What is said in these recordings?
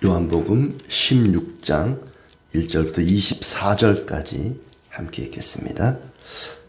요한복음 16장 1절부터 24절까지 함께 읽겠습니다.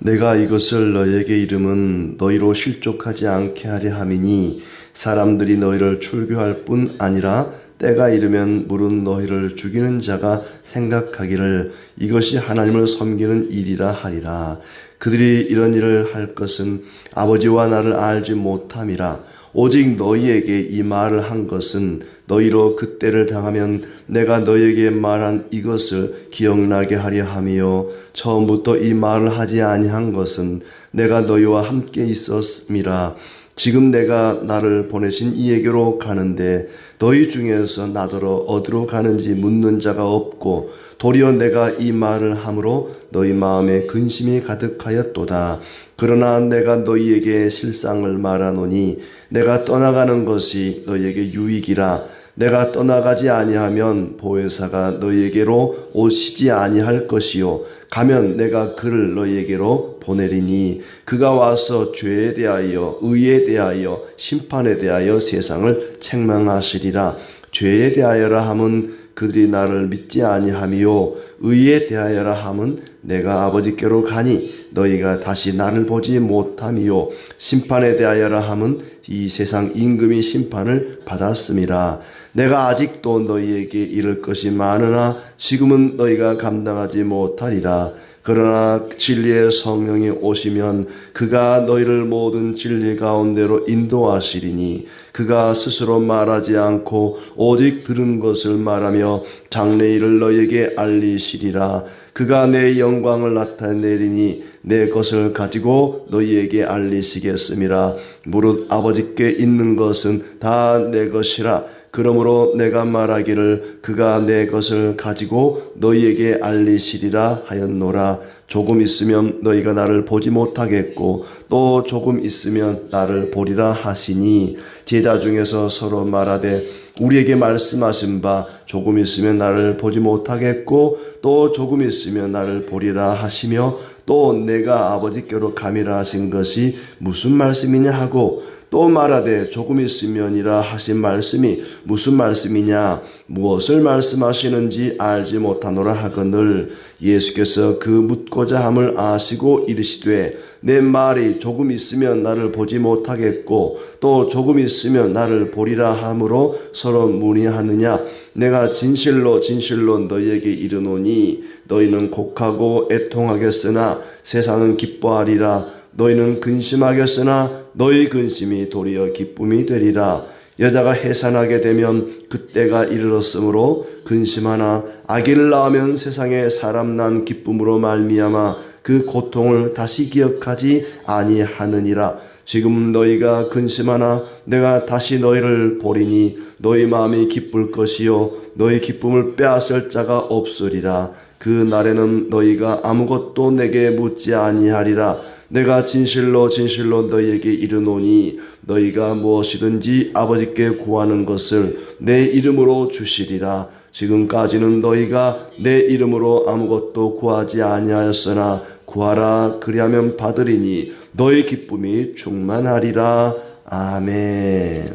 내가 이것을 너희에게 이름은 너희로 실족하지 않게 하려 함이니 사람들이 너희를 출교할 뿐 아니라 때가 이르면 물은 너희를 죽이는 자가 생각하기를 이것이 하나님을 섬기는 일이라 하리라. 그들이 이런 일을 할 것은 아버지와 나를 알지 못함이라. 오직 너희에게 이 말을 한 것은 너희로 그때를 당하면 내가 너희에게 말한 이것을 기억나게 하려 함이요 처음부터 이 말을 하지 아니한 것은 내가 너희와 함께 있었음이라. 지금 내가 나를 보내신 이에게로 가는데 너희 중에서 나더러 어디로 가는지 묻는 자가 없고 도리어 내가 이 말을 함으로 너희 마음에 근심이 가득하였도다. 그러나 내가 너희에게 실상을 말하노니 내가 떠나가는 것이 너희에게 유익이라. 내가 떠나가지 아니하면 보혜사가 너희에게로 오시지 아니할 것이요 가면 내가 그를 너희에게로 보내리니 그가 와서 죄에 대하여 의에 대하여 심판에 대하여 세상을 책망하시리라. 죄에 대하여라 함은 그들이 나를 믿지 아니하미요 의에 대하여라 함은 내가 아버지께로 가니 너희가 다시 나를 보지 못함이요 심판에 대하여라 함은 이 세상 임금이 심판을 받았음이라. 내가 아직도 너희에게 이를 것이 많으나 지금은 너희가 감당하지 못하리라. 그러나 진리의 성령이 오시면 그가 너희를 모든 진리 가운데로 인도하시리니 그가 스스로 말하지 않고 오직 들은 것을 말하며 장래일을 너희에게 알리시리라. 그가 내 영광을 나타내리니 내 것을 가지고 너희에게 알리시겠음이라. 무릇 아버지께 있는 것은 다 내 것이라. 그러므로 내가 말하기를 그가 내 것을 가지고 너희에게 알리시리라 하였노라. 조금 있으면 너희가 나를 보지 못하겠고 또 조금 있으면 나를 보리라 하시니 제자 중에서 서로 말하되 우리에게 말씀하신 바 조금 있으면 나를 보지 못하겠고 또 조금 있으면 나를 보리라 하시며 또 내가 아버지께로 감이라 하신 것이 무슨 말씀이냐 하고 또 말하되 조금 있으면이라 하신 말씀이 무슨 말씀이냐 무엇을 말씀하시는지 알지 못하노라 하거늘 예수께서 그 묻고자 함을 아시고 이르시되 내 말이 조금 있으면 나를 보지 못하겠고 또 조금 있으면 나를 보리라 함으로 서로 문의하느냐. 내가 진실로 진실로 너희에게 이르노니 너희는 곡하고 애통하겠으나 세상은 기뻐하리라. 너희는 근심하겠으나 너희 근심이 도리어 기쁨이 되리라. 여자가 해산하게 되면 그때가 이르렀으므로 근심하나 아기를 낳으면 세상에 사람 난 기쁨으로 말미암아 그 고통을 다시 기억하지 아니하느니라. 지금 너희가 근심하나 내가 다시 너희를 보리니 너희 마음이 기쁠 것이요 너희 기쁨을 빼앗을 자가 없으리라. 그 날에는 너희가 아무것도 내게 묻지 아니하리라. 내가 진실로 진실로 너희에게 이르노니 너희가 무엇이든지 아버지께 구하는 것을 내 이름으로 주시리라. 지금까지는 너희가 내 이름으로 아무것도 구하지 아니하였으나 구하라 그리하면 받으리니 너희 기쁨이 충만하리라. 아멘.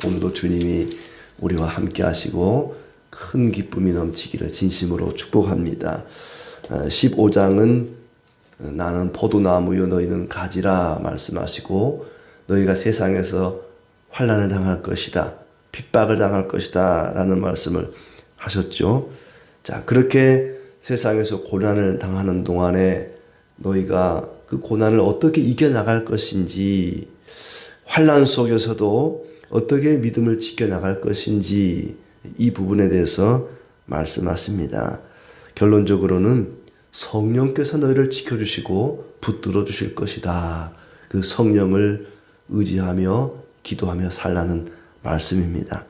오늘도 주님이 우리와 함께 하시고 큰 기쁨이 넘치기를 진심으로 축복합니다. 15장은 나는 포도나무요 너희는 가지라 말씀하시고 너희가 세상에서 환난을 당할 것이다. 핍박을 당할 것이다 라는 말씀을 하셨죠. 자, 그렇게 세상에서 고난을 당하는 동안에 너희가 그 고난을 어떻게 이겨나갈 것인지 환난 속에서도 어떻게 믿음을 지켜나갈 것인지 이 부분에 대해서 말씀하십니다. 결론적으로는 성령께서 너희를 지켜주시고 붙들어 주실 것이다. 그 성령을 의지하며 기도하며 살라는 말씀입니다.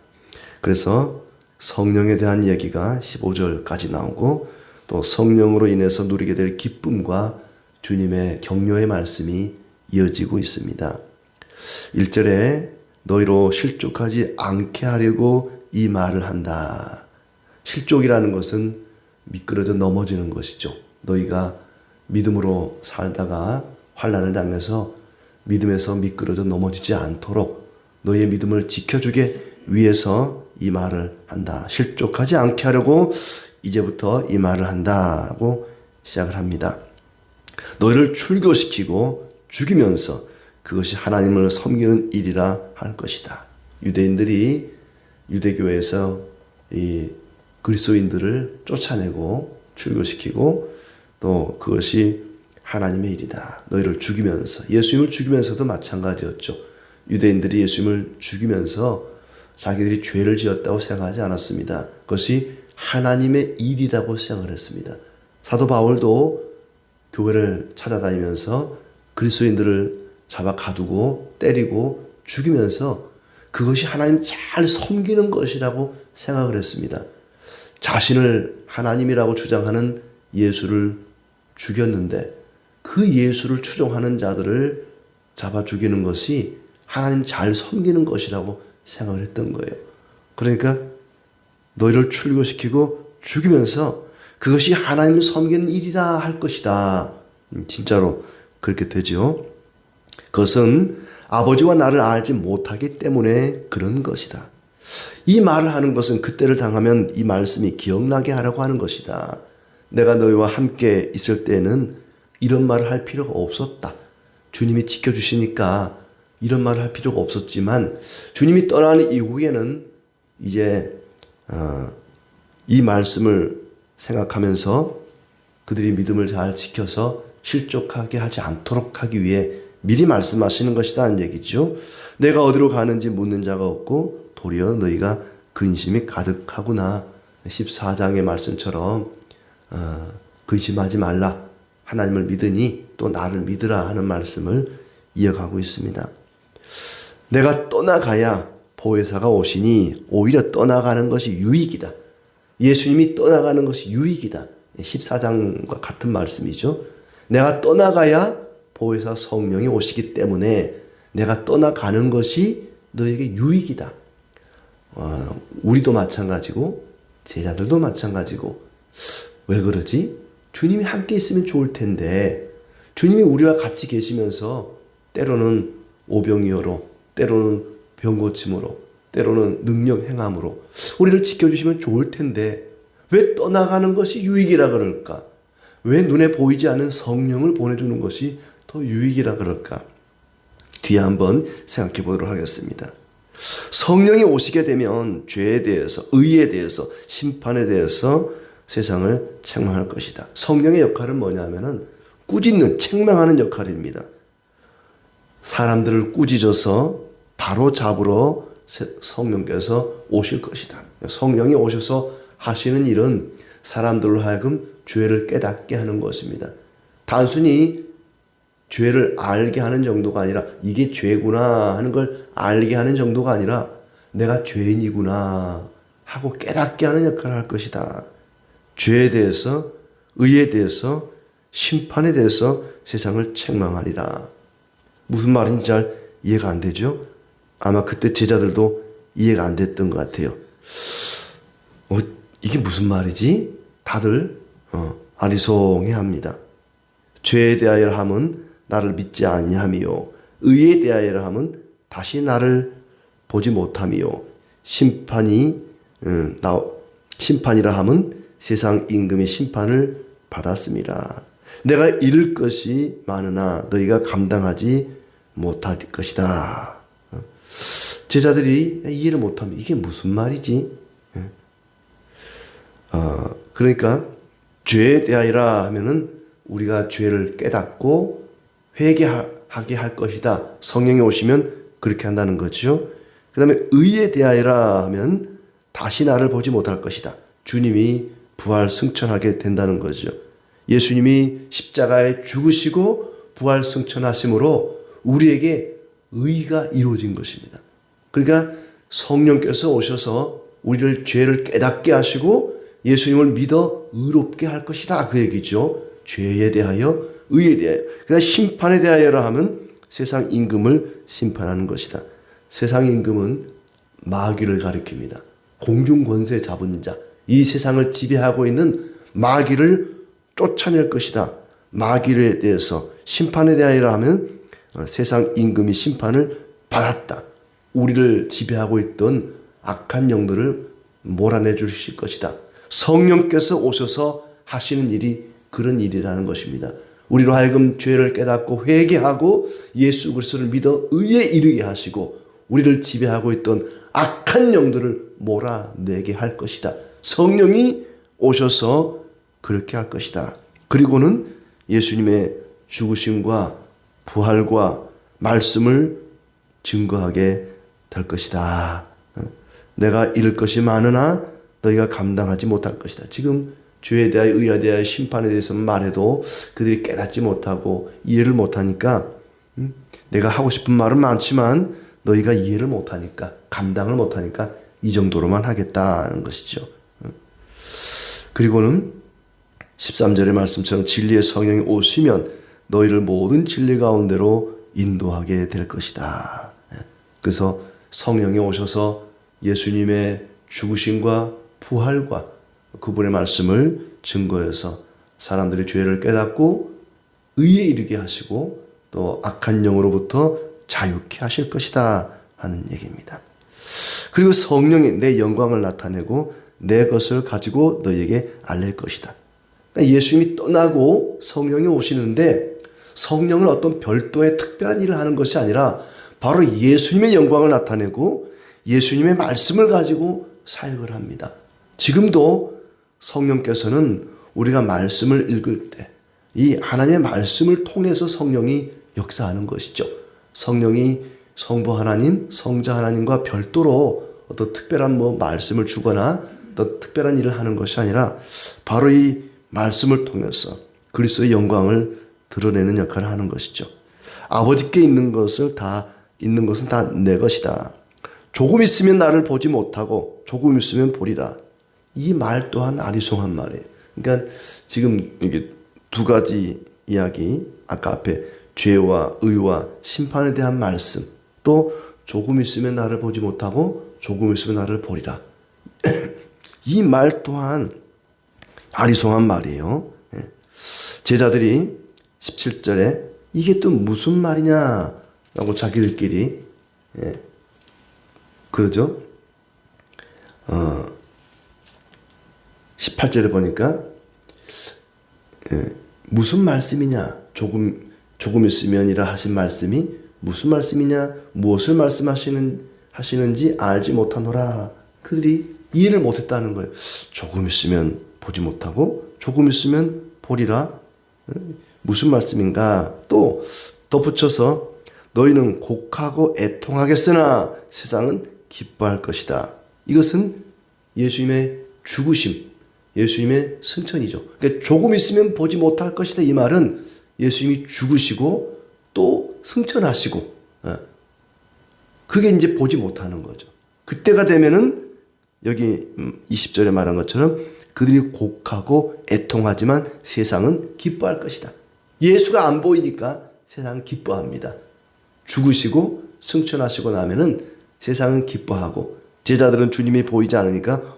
그래서 성령에 대한 얘기가 15절까지 나오고 또 성령으로 인해서 누리게 될 기쁨과 주님의 격려의 말씀이 이어지고 있습니다. 1절에 너희로 실족하지 않게 하려고 이 말을 한다. 실족이라는 것은 미끄러져 넘어지는 것이죠. 너희가 믿음으로 살다가 환난을 당해서 믿음에서 미끄러져 넘어지지 않도록 너희의 믿음을 지켜주게 위해서 이 말을 한다. 실족하지 않게 하려고 이제부터 이 말을 한다고 시작을 합니다. 너희를 출교시키고 죽이면서 그것이 하나님을 섬기는 일이라 할 것이다. 유대인들이 유대교회에서 이 그리스도인들을 쫓아내고 출교시키고 또 그것이 하나님의 일이다. 너희를 죽이면서, 예수님을 죽이면서도 마찬가지였죠. 유대인들이 예수님을 죽이면서 자기들이 죄를 지었다고 생각하지 않았습니다. 그것이 하나님의 일이라고 생각을 했습니다. 사도 바울도 교회를 찾아다니면서 그리스도인들을 잡아 가두고 때리고 죽이면서 그것이 하나님 잘 섬기는 것이라고 생각을 했습니다. 자신을 하나님이라고 주장하는 예수를 죽였는데 그 예수를 추종하는 자들을 잡아 죽이는 것이 하나님 잘 섬기는 것이라고 생각을 했던 거예요. 그러니까 너희를 출교시키고 죽이면서 그것이 하나님 섬기는 일이라 할 것이다. 진짜로 그렇게 되죠. 그것은 아버지와 나를 알지 못하기 때문에 그런 것이다. 이 말을 하는 것은 그때를 당하면 이 말씀이 기억나게 하려고 하는 것이다. 내가 너희와 함께 있을 때는 이런 말을 할 필요가 없었다. 주님이 지켜주시니까 이런 말을 할 필요가 없었지만 주님이 떠나는 이후에는 이제 이 말씀을 생각하면서 그들이 믿음을 잘 지켜서 실족하게 하지 않도록 하기 위해 미리 말씀하시는 것이라는 얘기죠. 내가 어디로 가는지 묻는 자가 없고 도리어 너희가 근심이 가득하구나. 14장의 말씀처럼 근심하지 말라. 하나님을 믿으니 또 나를 믿으라 하는 말씀을 이어가고 있습니다. 내가 떠나가야 보혜사가 오시니 오히려 떠나가는 것이 유익이다. 예수님이 떠나가는 것이 유익이다. 14장과 같은 말씀이죠. 내가 떠나가야 보혜사 성령이 오시기 때문에 내가 떠나가는 것이 너에게 유익이다. 우리도 마찬가지고 제자들도 마찬가지고 왜 그러지? 주님이 함께 있으면 좋을 텐데 주님이 우리와 같이 계시면서 때로는 오병이어로 때로는 병고침으로 때로는 능력 행함으로 우리를 지켜주시면 좋을 텐데 왜 떠나가는 것이 유익이라 그럴까? 왜 눈에 보이지 않는 성령을 보내주는 것이 더 유익이라 그럴까? 뒤에 한번 생각해 보도록 하겠습니다. 성령이 오시게 되면 죄에 대해서, 의에 대해서, 심판에 대해서 세상을 책망할 것이다. 성령의 역할은 뭐냐면은 꾸짖는, 책망하는 역할입니다. 사람들을 꾸짖어서 바로 잡으러 성령께서 오실 것이다. 성령이 오셔서 하시는 일은 사람들로 하여금 죄를 깨닫게 하는 것입니다. 단순히 죄를 알게 하는 정도가 아니라 이게 죄구나 하는 걸 알게 하는 정도가 아니라 내가 죄인이구나 하고 깨닫게 하는 역할을 할 것이다. 죄에 대해서, 의에 대해서, 심판에 대해서 세상을 책망하리라. 무슨 말인지 잘 이해가 안 되죠? 아마 그때 제자들도 이해가 안 됐던 것 같아요. 이게 무슨 말이지? 다들 아리송해합니다. 죄에 대하여 함은 나를 믿지 아니하며 의에 대하여 함은 다시 나를 보지 못하며 심판이라 함은 세상 임금의 심판을 받았습니다. 내가 잃을 것이 많으나 너희가 감당하지 못할 것이다. 제자들이 이해를 못하면 이게 무슨 말이지? 그러니까 죄에 대하여라 하면은 우리가 죄를 깨닫고 회개하게 할 것이다. 성령이 오시면 그렇게 한다는 거죠. 그 다음에 의에 대하여라 하면 다시 나를 보지 못할 것이다. 주님이 부활 승천하게 된다는 거죠. 예수님이 십자가에 죽으시고 부활 승천하심으로 우리에게 의가 이루어진 것입니다. 그러니까 성령께서 오셔서 우리를 죄를 깨닫게 하시고 예수님을 믿어 의롭게 할 것이다. 그 얘기죠. 죄에 대하여, 의에 대하여. 그다음 심판에 대하여라 하면 세상 임금을 심판하는 것이다. 세상 임금은 마귀를 가리킵니다. 공중 권세 잡은 자, 이 세상을 지배하고 있는 마귀를 쫓아낼 것이다. 마귀에 대해서, 심판에 대하여라 하면 세상 임금이 심판을 받았다. 우리를 지배하고 있던 악한 영들을 몰아내 주실 것이다. 성령께서 오셔서 하시는 일이 그런 일이라는 것입니다. 우리로 하여금 죄를 깨닫고 회개하고 예수 그리스도를 믿어 의에 이르게 하시고 우리를 지배하고 있던 악한 영들을 몰아내게 할 것이다. 성령이 오셔서 그렇게 할 것이다. 그리고는 예수님의 죽으심과 부활과 말씀을 증거하게 될 것이다. 내가 이룰 것이 많으나 너희가 감당하지 못할 것이다. 지금 죄에 대하여 의에 대하여 심판에 대해서는 말해도 그들이 깨닫지 못하고 이해를 못하니까 내가 하고 싶은 말은 많지만 너희가 이해를 못하니까 감당을 못하니까 이 정도로만 하겠다는 것이죠. 그리고는 13절의 말씀처럼 진리의 성령이 오시면 너희를 모든 진리 가운데로 인도하게 될 것이다. 그래서 성령이 오셔서 예수님의 죽으심과 부활과 그분의 말씀을 증거해서 사람들의 죄를 깨닫고 의에 이르게 하시고 또 악한 영으로부터 자유케 하실 것이다 하는 얘기입니다. 그리고 성령이 내 영광을 나타내고 내 것을 가지고 너희에게 알릴 것이다. 그러니까 예수님이 떠나고 성령이 오시는데 성령은 어떤 별도의 특별한 일을 하는 것이 아니라 바로 예수님의 영광을 나타내고 예수님의 말씀을 가지고 사역을 합니다. 지금도 성령께서는 우리가 말씀을 읽을 때 이 하나님의 말씀을 통해서 성령이 역사하는 것이죠. 성령이 성부 하나님, 성자 하나님과 별도로 어떤 특별한 말씀을 주거나 또 특별한 일을 하는 것이 아니라 바로 이 말씀을 통해서 그리스도의 영광을 드러내는 역할을 하는 것이죠. 아버지께 있는 것은 다 내 것이다. 조금 있으면 나를 보지 못하고 조금 있으면 보리라. 이 말 또한 아리송한 말이에요. 그러니까 지금 이게 두 가지 이야기, 아까 앞에 죄와 의와 심판에 대한 말씀, 또 조금 있으면 나를 보지 못하고 조금 있으면 나를 보리라. 이 말 또한 아리송한 말이에요. 제자들이 17절에 이게 또 무슨 말이냐라고 자기들끼리 그러죠. 18절에 보니까 무슨 말씀이냐, 조금 있으면이라 하신 말씀이 무슨 말씀이냐, 무엇을 말씀하시는지 알지 못하노라. 그들이 이해를 못했다는 거예요. 조금 있으면 보지 못하고 조금 있으면 보리라. 무슨 말씀인가? 또 덧붙여서 너희는 곡하고 애통하겠으나 세상은 기뻐할 것이다. 이것은 예수님의 죽으심, 예수님의 승천이죠. 그러니까 조금 있으면 보지 못할 것이다. 이 말은 예수님이 죽으시고 또 승천하시고, 그게 이제 보지 못하는 거죠. 그때가 되면은 여기 20절에 말한 것처럼 그들이 곡하고 애통하지만 세상은 기뻐할 것이다. 예수가 안 보이니까 세상은 기뻐합니다. 죽으시고 승천하시고 나면은 세상은 기뻐하고 제자들은 주님이 보이지 않으니까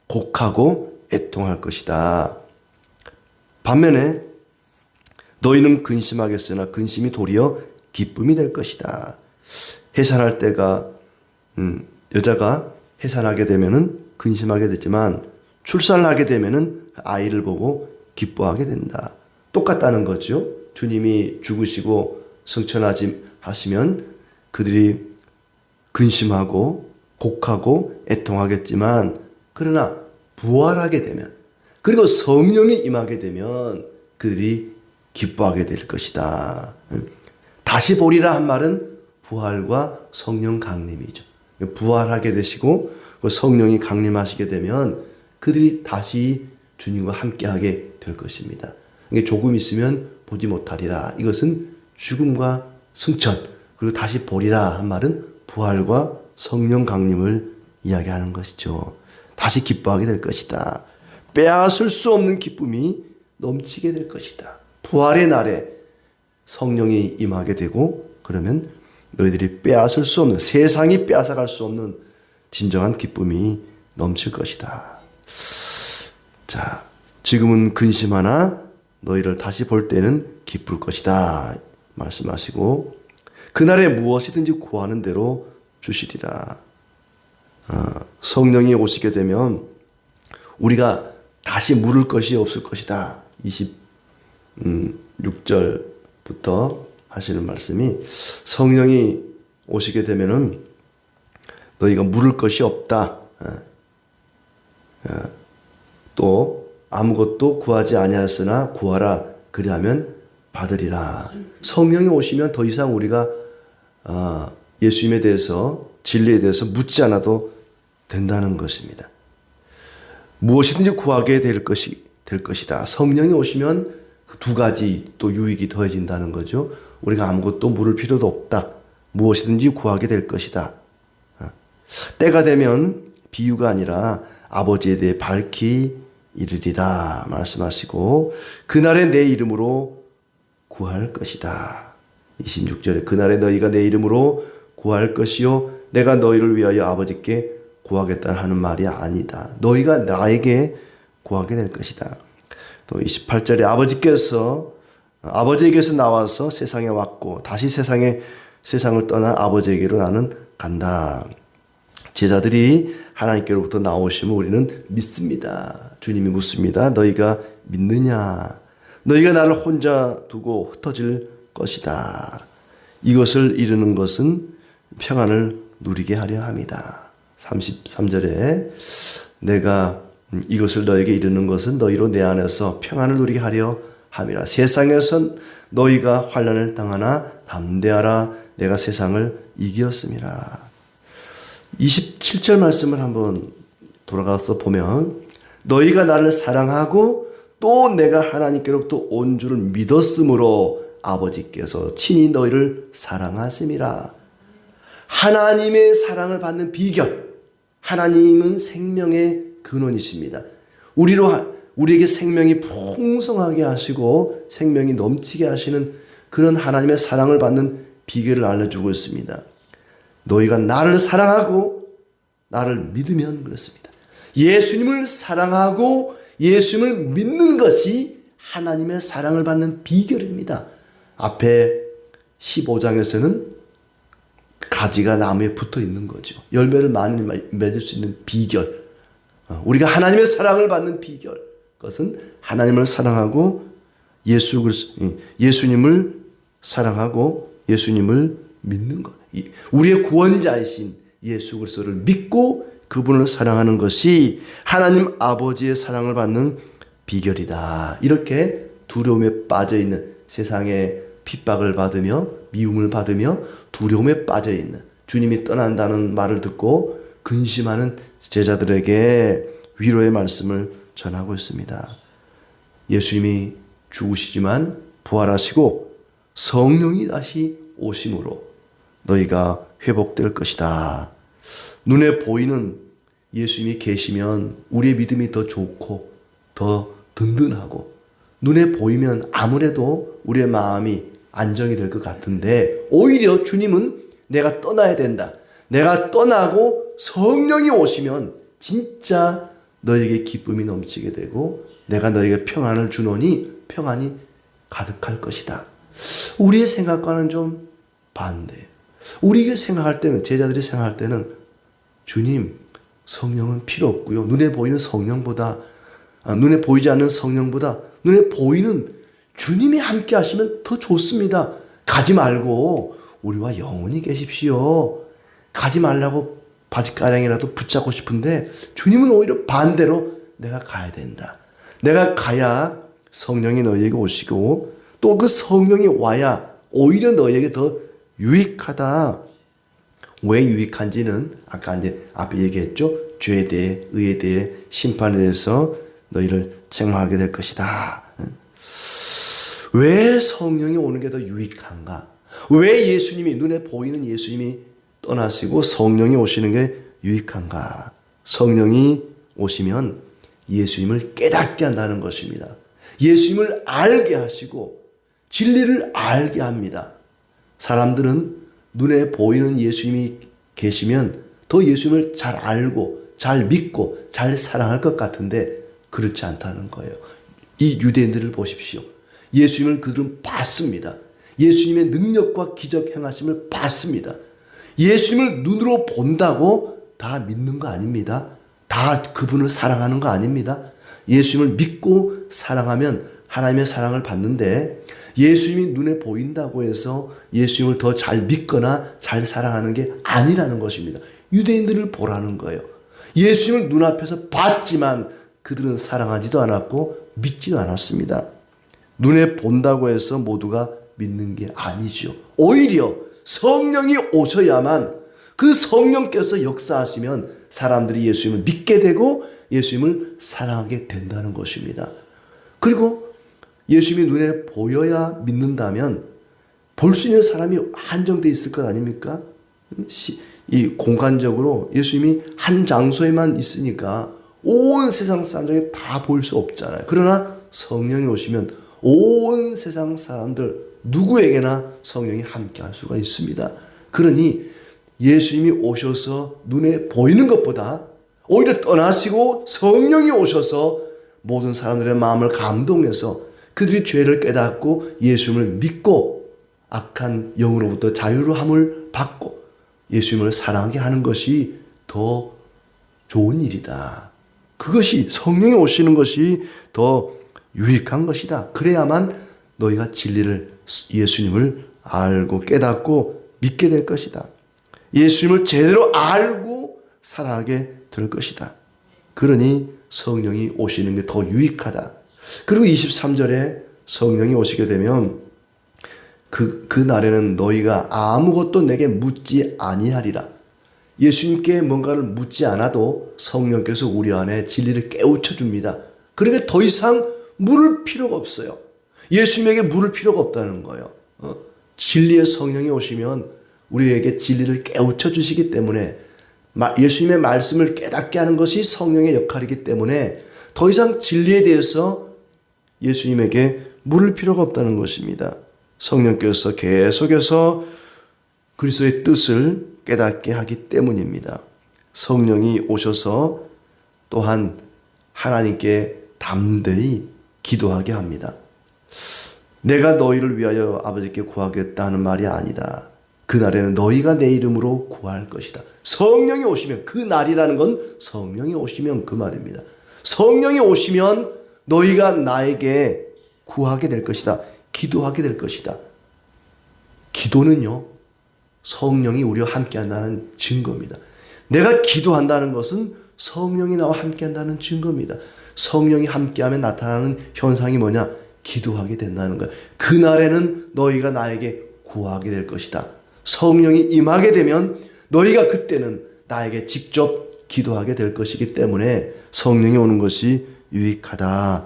곡하고 애통할 것이다. 반면에 너희는 근심하겠으나 근심이 도리어 기쁨이 될 것이다. 해산할 때가 여자가 해산하게 되면은 근심하게 되지만 출산을 하게 되면은 아이를 보고 기뻐하게 된다. 똑같다는 거죠. 주님이 죽으시고 승천하시면 그들이 근심하고 곡하고 애통하겠지만 그러나 부활하게 되면 그리고 성령이 임하게 되면 그들이 기뻐하게 될 것이다. 다시 보리라 한 말은 부활과 성령 강림이죠. 부활하게 되시고 성령이 강림하시게 되면 그들이 다시 주님과 함께하게 될 것입니다. 조금 있으면 보지 못하리라. 이것은 죽음과 승천 그리고 다시 보리라 한 말은 부활과 성령 강림을 이야기하는 것이죠. 다시 기뻐하게 될 것이다. 빼앗을 수 없는 기쁨이 넘치게 될 것이다. 부활의 날에 성령이 임하게 되고 그러면 너희들이 빼앗을 수 없는, 세상이 빼앗아갈 수 없는 진정한 기쁨이 넘칠 것이다. 자, 지금은 근심하나 너희를 다시 볼 때는 기쁠 것이다 말씀하시고 그날에 무엇이든지 구하는 대로 주시리라. 성령이 오시게 되면 우리가 다시 물을 것이 없을 것이다. 26절부터 하시는 말씀이, 성령이 오시게 되면은 너희가 물을 것이 없다. 또 아무것도 구하지 아니하였으나 구하라, 그리하면 받으리라. 성령이 오시면 더 이상 우리가 예수님에 대해서, 진리에 대해서 묻지 않아도 된다는 것입니다. 무엇이든지 구하게 될 것이다. 성령이 오시면 그 두 가지 또 유익이 더해진다는 거죠. 우리가 아무것도 물을 필요도 없다. 무엇이든지 구하게 될 것이다. 때가 되면 비유가 아니라 아버지에 대해 밝히 이르리라 말씀하시고, 그날에 내 이름으로 구할 것이다. 26절에 그날에 너희가 내 이름으로 구할 것이요 내가 너희를 위하여 아버지께 구하겠다 하는 말이 아니다. 너희가 나에게 구하게 될 것이다. 또 28절에 아버지에게서 나와서 세상에 왔고 다시 세상을 떠나 아버지에게로 나는 간다. 제자들이 하나님께로부터 나오시면 우리는 믿습니다. 주님이 묻습니다. 너희가 믿느냐? 너희가 나를 혼자 두고 흩어질 것이다. 이것을 이루는 것은 평안을 누리게 하려 함이다. 33절에 내가 이것을 너에게 이루는 것은 너희로 내 안에서 평안을 누리게 하려 함이라. 세상에선 너희가 환난을 당하나 담대하라. 내가 세상을 이기었음이라. 27절 말씀을 한번 돌아가서 보면, 너희가 나를 사랑하고 또 내가 하나님께로부터 온 줄을 믿었으므로 아버지께서 친히 너희를 사랑하심이라. 하나님의 사랑을 받는 비결, 하나님은 생명의 근원이십니다. 우리에게 생명이 풍성하게 하시고 생명이 넘치게 하시는 그런 하나님의 사랑을 받는 비결을 알려주고 있습니다. 너희가 나를 사랑하고 나를 믿으면 그렇습니다. 예수님을 사랑하고 예수님을 믿는 것이 하나님의 사랑을 받는 비결입니다. 앞에 15장에서는 가지가 나무에 붙어 있는 거죠. 열매를 많이 맺을 수 있는 비결. 우리가 하나님의 사랑을 받는 비결. 그것은 하나님을 사랑하고 예수님을 사랑하고 예수님을 믿는 것. 우리의 구원자이신 예수 그리스도를 믿고 그분을 사랑하는 것이 하나님 아버지의 사랑을 받는 비결이다. 이렇게 두려움에 빠져있는, 세상에 핍박을 받으며 미움을 받으며 두려움에 빠져있는, 주님이 떠난다는 말을 듣고 근심하는 제자들에게 위로의 말씀을 전하고 있습니다. 예수님이 죽으시지만 부활하시고 성령이 다시 오심으로 너희가 회복될 것이다. 눈에 보이는 예수님이 계시면 우리의 믿음이 더 좋고 더 든든하고, 눈에 보이면 아무래도 우리의 마음이 안정이 될 것 같은데, 오히려 주님은 내가 떠나야 된다. 내가 떠나고 성령이 오시면 진짜 너에게 기쁨이 넘치게 되고 내가 너에게 평안을 주노니 평안이 가득할 것이다. 우리의 생각과는 좀 반대예요. 우리가 생각할 때는, 제자들이 생각할 때는 주님, 성령은 필요 없고요. 눈에 보이는 성령보다, 눈에 보이지 않는 성령보다 눈에 보이는 주님이 함께 하시면 더 좋습니다. 가지 말고 우리와 영원히 계십시오. 가지 말라고 바지가랑이라도 붙잡고 싶은데 주님은 오히려 반대로 내가 가야 된다. 내가 가야 성령이 너희에게 오시고 또 그 성령이 와야 오히려 너희에게 더 유익하다. 왜 유익한지는 아까 이제 앞에 얘기했죠. 죄에 대해, 의에 대해, 심판에 대해서 너희를 책망하게 될 것이다. 왜 성령이 오는 게 더 유익한가? 왜 예수님이, 눈에 보이는 예수님이 떠나시고 성령이 오시는 게 유익한가? 성령이 오시면 예수님을 깨닫게 한다는 것입니다. 예수님을 알게 하시고 진리를 알게 합니다. 사람들은 눈에 보이는 예수님이 계시면 더 예수님을 잘 알고 잘 믿고 잘 사랑할 것 같은데 그렇지 않다는 거예요. 이 유대인들을 보십시오. 예수님을 그들은 봤습니다. 예수님의 능력과 기적 행하심을 봤습니다. 예수님을 눈으로 본다고 다 믿는 거 아닙니다. 다 그분을 사랑하는 거 아닙니다. 예수님을 믿고 사랑하면 하나님의 사랑을 받는데, 예수님이 눈에 보인다고 해서 예수님을 더 잘 믿거나 잘 사랑하는 게 아니라는 것입니다. 유대인들을 보라는 거예요. 예수님을 눈앞에서 봤지만 그들은 사랑하지도 않았고 믿지도 않았습니다. 눈에 본다고 해서 모두가 믿는 게 아니죠. 오히려 성령이 오셔야만, 그 성령께서 역사하시면 사람들이 예수님을 믿게 되고 예수님을 사랑하게 된다는 것입니다. 그리고 예수님이 눈에 보여야 믿는다면 볼 수 있는 사람이 한정되어 있을 것 아닙니까? 이 공간적으로 예수님이 한 장소에만 있으니까 온 세상 사람들에게 다 볼 수 없잖아요. 그러나 성령이 오시면 온 세상 사람들 누구에게나 성령이 함께 할 수가 있습니다. 그러니 예수님이 오셔서 눈에 보이는 것보다 오히려 떠나시고 성령이 오셔서 모든 사람들의 마음을 감동해서 그들이 죄를 깨닫고 예수님을 믿고 악한 영으로부터 자유함을 받고 예수님을 사랑하게 하는 것이 더 좋은 일이다. 그것이, 성령이 오시는 것이 더 유익한 것이다. 그래야만 너희가 진리를, 예수님을 알고 깨닫고 믿게 될 것이다. 예수님을 제대로 알고 사랑하게 될 것이다. 그러니 성령이 오시는 게 더 유익하다. 그리고 23절에 성령이 오시게 되면 그 날에는 너희가 아무것도 내게 묻지 아니하리라. 예수님께 뭔가를 묻지 않아도 성령께서 우리 안에 진리를 깨우쳐 줍니다. 그러니까 더 이상 물을 필요가 없어요. 예수님에게 물을 필요가 없다는 거예요. 진리의 성령이 오시면 우리에게 진리를 깨우쳐 주시기 때문에, 예수님의 말씀을 깨닫게 하는 것이 성령의 역할이기 때문에 더 이상 진리에 대해서 예수님에게 물을 필요가 없다는 것입니다. 성령께서 계속해서 그리스도의 뜻을 깨닫게 하기 때문입니다. 성령이 오셔서 또한 하나님께 담대히 기도하게 합니다. 내가 너희를 위하여 아버지께 구하겠다는 말이 아니다. 그날에는 너희가 내 이름으로 구할 것이다. 성령이 오시면, 그 날이라는 건 성령이 오시면 그 말입니다. 성령이 오시면 너희가 나에게 구하게 될 것이다. 기도하게 될 것이다. 기도는요, 성령이 우리와 함께 한다는 증거입니다. 내가 기도한다는 것은 성령이 나와 함께 한다는 증거입니다. 성령이 함께하면 나타나는 현상이 뭐냐? 기도하게 된다는 거예요. 그날에는 너희가 나에게 구하게 될 것이다. 성령이 임하게 되면 너희가 그때는 나에게 직접 기도하게 될 것이기 때문에 성령이 오는 것이 유익하다.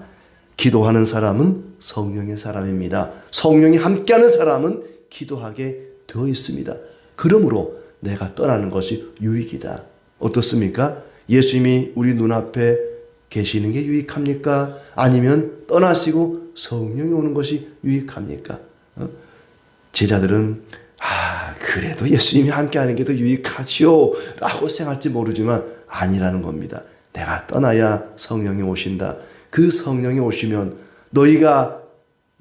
기도하는 사람은 성령의 사람입니다. 성령이 함께하는 사람은 기도하게 되어 있습니다. 그러므로 내가 떠나는 것이 유익이다. 어떻습니까? 예수님이 우리 눈앞에 계시는 게 유익합니까? 아니면 떠나시고 성령이 오는 것이 유익합니까? 제자들은 그래도 예수님이 함께하는 게 더 유익하지요 라고 생각할지 모르지만 아니라는 겁니다. 내가 떠나야 성령이 오신다. 그 성령이 오시면 너희가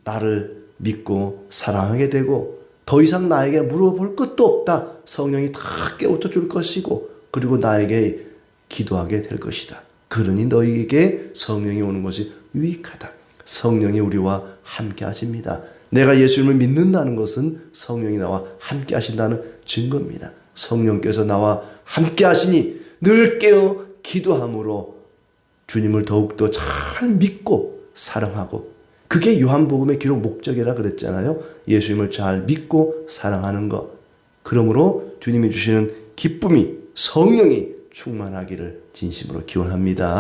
나를 믿고 사랑하게 되고 더 이상 나에게 물어볼 것도 없다. 성령이 다 깨우쳐 줄 것이고, 그리고 나에게 기도하게 될 것이다. 그러니 너희에게 성령이 오는 것이 유익하다. 성령이 우리와 함께 하십니다. 내가 예수님을 믿는다는 것은 성령이 나와 함께 하신다는 증거입니다. 성령께서 나와 함께 하시니 늘 깨어 기도함으로 주님을 더욱더 잘 믿고 사랑하고, 그게 요한복음의 기록 목적이라 그랬잖아요. 예수님을 잘 믿고 사랑하는 것. 그러므로 주님이 주시는 기쁨이, 성령이 충만하기를 진심으로 기원합니다.